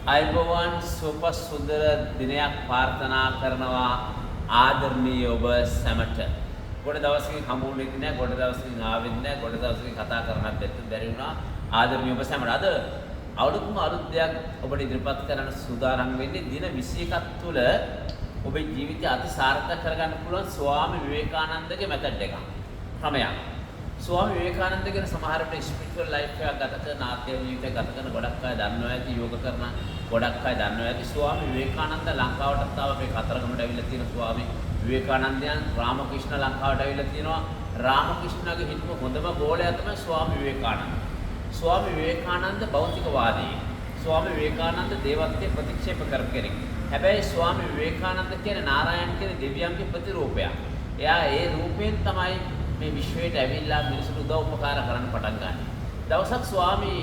අයිබෝවන් සුප සුන්දර දිනයක් ප්‍රාර්ථනා කරනවා ආදරණීය ඔබ සැමට. ගොඩ දවසකින් හමු වෙන්නේ නැහැ, ගොඩ දවසකින් ආවෙත් නැහැ, ගොඩ දවසකින් කතා කරන්නත් බැරි වුණා. ආදරණීය ඔබ සැමට අද අවුරුද්දම අලුත් දෙයක් ඔබට ඉදිරිපත් කරන්න සූදානම් වෙන්නේ. දින 21ක් තුළ ඔබේ ජීවිතය අති සාර්ථක කරගන්න පුළුවන් ස්වාමි විවේකානන්දගේ මෙතඩ් එකක්. ක්‍රමයක්. ස්වාමි විවේකානන්ද ගැන සමහර විට ස්පිරිචුවල් ලයිෆ් එකක් ගත කරන ආත්ම ජීවිතයක් ගත කරන ගොඩක් අය දන්නවා ඇති, යෝග කරන ගොඩක් අය දන්නවා ඇති. ස්වාමි විවේකානන්ද ලංකාවටත් ආව අපේ කතරගමට ඇවිල්ලා තියෙන ස්වාමි විවේකානන්දයන්. රාමකෘෂ්ණ ලංකාවට ඇවිල්ලා තියෙනවා. රාමකෘෂ්ණගේ හිටපු හොඳම ගෝලයා තමයි ස්වාමි විවේකානන්ද. ස්වාමි විවේකානන්ද භෞතිකවාදී. ස්වාමි විවේකානන්ද දේවත්වය ප්‍රතික්ෂේප කරපු කෙනෙක්. හැබැයි ස්වාමි විවේකානන්ද කියන්නේ නාරායන් කියන දෙවියන්ගේ ප්‍රතිරූපයක්. එයා ඒ රූපයෙන් තමයි මේ විශ්වයට ඇවිල්ලා මිනිසුන්ට උදව් උපකාර කරන්න පටන් ගන්න. දවසක් ස්වාමි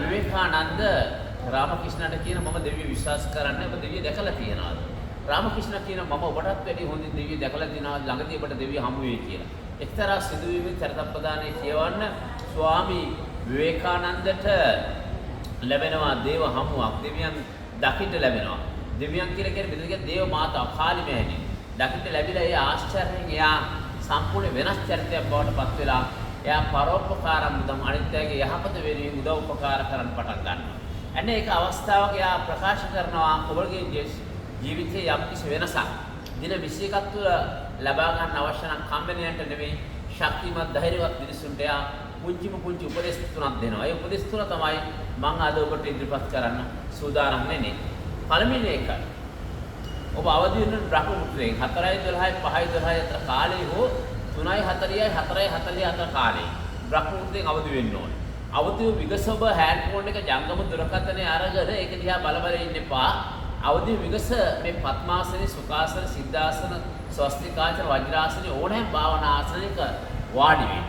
විවේකානන්ද රාමකෘෂ්ණට කියන මම දෙවියෝ විශ්වාස කරන්නේ, ඔබ දෙවියෝ දැකලා තියෙනවද? රාමකෘෂ්ණ කියන මම ඔබටත් වැඩි හොඳින් දෙවියෝ දැකලා තියෙනවා, ළඟදී ඔබට දෙවියෝ හමු වෙයි කියලා. එක්තරා සිදුවීමේ චරිතප්‍රදානයේ කියවන්න ස්වාමි විවේකානන්දට ලැබෙනවා දේව හමුවක්. දෙවියන් දකින්න ලැබෙනවා. දෙවියන් කියලා කියන්නේ මෙතන දේව මාතාව කාලි මෑණිය. දකින්න ලැබිලා ඒ ආශ්චර්යයෙන් එයා සම්පූර්ණ වෙනස් චරිතයක් බවට පත් වෙලා එයා පරෝපකාරම් මුදම් අනිත්‍යයේ යහපත වෙනුවෙන් උදව් උපකාර කරන්න පටන් ගන්නවා. එන්නේ ඒක අවස්ථාවක එයා ප්‍රකාශ කරනවා ඔබගේ ජීවිතයේ යම්කිසි වෙනසක් දින 21ක් තුළ ලබා ගන්න අවශ්‍ය නම් කම්බිනියන්ට නෙමෙයි ශක්තිමත් ධෛර්යවත් මිනිසුන්ට එයා පුංචි උපදේශ තුනක් දෙනවා. ඒ උපදේශ තුන තමයි මම අද ඔබට ඉදිරිපත් කරන්න සූදානම් වෙන්නේ. පළවෙනි එක ඔබ අවදි වෙන බ්‍රහ්ම මුත්‍රයෙන් 4:12 5:12 අතර කාලේ හෝ 3:40 4:40 අතර කාලේ බ්‍රහ්ම මුත්‍රයෙන් අවදි වෙන්න ඕනේ. අවදිව විගස ඔබ හෑන්ඩ් ෆෝන් එක ජංගම දුරකථනයේ අරගෙන ඒක දිහා බල ඉන්න එපා. අවදිව විගස මේ පద్මාසනේ, සුඛාසන, සිද්ධාසන, ස්වස්තිකාසන, වජ්‍රාසන ඕනෑම භාවනා ආසනයක වාඩි වෙන්න.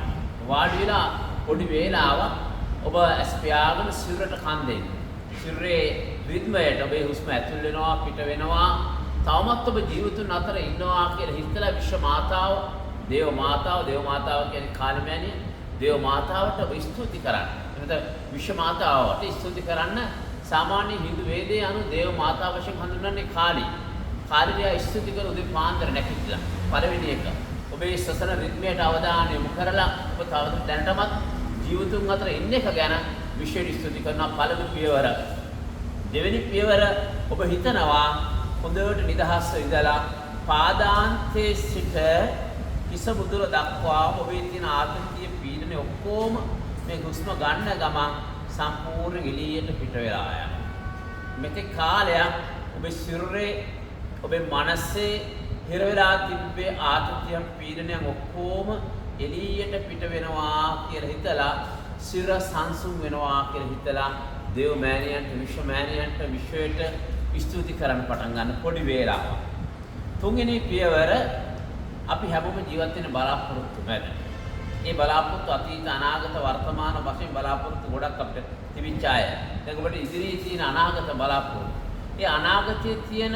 වාඩි වෙලා පොඩි වේලාවක් ඔබ ඇස් පියාගෙන සිරුරට කන් දෙන්න. සිරුරේ රිද්මයට ඔබේ හුස්ම ඇතුල් වෙනවා, පිට වෙනවා. තවමත් ඔබ ජීවිතුන් අතර ඉන්නවා කියලා හිතලා විශ්ව මාතාව, දේව මාතාව කියන්නේ කාලමෑණිය. දේව මාතාවට ඔබ ස්තුති කරන්න. එතන විශ්ව මාතාවට ස්තුති කරන්න සාමාන්‍ය හින්දු වේදයේ අනුව දේව මාතාව වශයෙන් හඳුන්වන්නේ කාලී. කාලීය ස්තුති කර උදේ පාන්දර නැගිටලා. පළවෙනි එක. ඔබේ ශ්වසන රිද්මයට අවධානය යොමු කරලා ඔබ තවද දැනටමත් ජීවිතුන් අතර ඉන්න එක ගැන විශ්වයට ස්තුති කරනවා. පළවෙනි පියවර. දෙවෙනි පියවර ඔබ හිතනවා හොඳට නිදහස්ව ඉඳලා පාදාන්තයේ සිට හිස මුදුන දක්වා ඔබේ තියෙන ආතතිය පීඩනේ ඔක්කොම මේ හුස්ම ගන්න ගමන් සම්පූර්ණ එළියට පිට වෙලා යනවා. මෙතෙක් කාලයක් ඔබේ සිරුරේ ඔබේ මනසේ හිර වෙලා තිබ්බේ ආතතිය පීඩනයන් ඔක්කොම එළියට පිට වෙනවා කියලා හිතලා සිර සංසුන් වෙනවා කියලා හිතලා දේව මෑණියන්ට, විශ්ව මෑණියන්ට, විශ්වයට ස්තුති කරන්න පටන් ගන්න පොඩි වේලාවක්. තුන්වෙනි පියවර අපි හැමෝම ජීවත් වෙන බලාපොරොත්තු මැද. මේ බලාපොරොත්තු අතීත අනාගත වර්තමාන වශයෙන් බලාපොරොත්තු ගොඩක් අපිට තිබිච්ච අය. දැන් ඔබට ඉදිරියේ තියෙන අනාගත බලාපොරොත්තු. ඒ අනාගතයේ තියෙන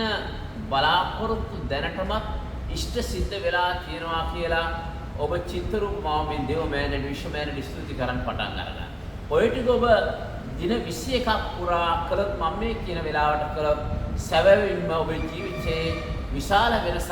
බලාපොරොත්තු දැනටමත් ඉෂ්ට සිද්ධ වෙලා තියෙනවා කියලා ඔබ චිත්ත රූප මාමින් දේව මෑණියන්, විශ්ව මෑණියන් ස්තුති කරන්න පටන් ගන්නවා. ඔය ටික ඔබ දින 21ක් පුරා කළොත් මම මේ කියන වෙලාවට කළොත් සැබවින්ම ඔබේ ජීවිතයේ විශාල වෙනසක්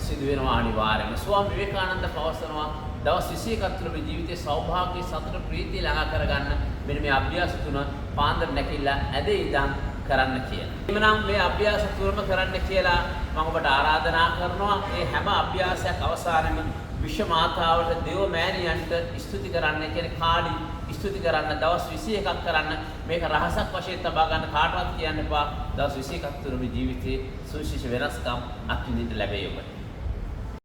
සිදු වෙනවා අනිවාර්යයෙන්ම. ස්වාමි විවේකානන්ද පවසනවා දවස් 21ක් තුළ ඔබේ ජීවිතයේ සෞභාග්‍ය, සතුට, ප්‍රීතිය ළඟා කරගන්න මෙන්න මේ අභ්‍යාස තුන පාන්දර නැකිලා ඇදේ ඉඳන් කරන්න කියලා. එhmenan මේ අභ්‍යාස තුනම කරන්න කියලා මම ඔබට ආරාධනා කරනවා. මේ හැම අභ්‍යාසයක් අවසානයේම විශ්ව මාතාවට, දේව මෑණියන්ට ස්තුති කරන්න කියන්නේ කාලී ස්තුති කරන්න දවස් 21ක් කරන්න. මේක රහසක් වශයෙන් තබා ගන්න කාටවත් කියන්න එපා. දවස් 21ක් තුළ ඔබේ ජීවිතයේ සුවිශේෂ වෙනස්කම් අත්විඳින්න ලැබෙයි ඔබට.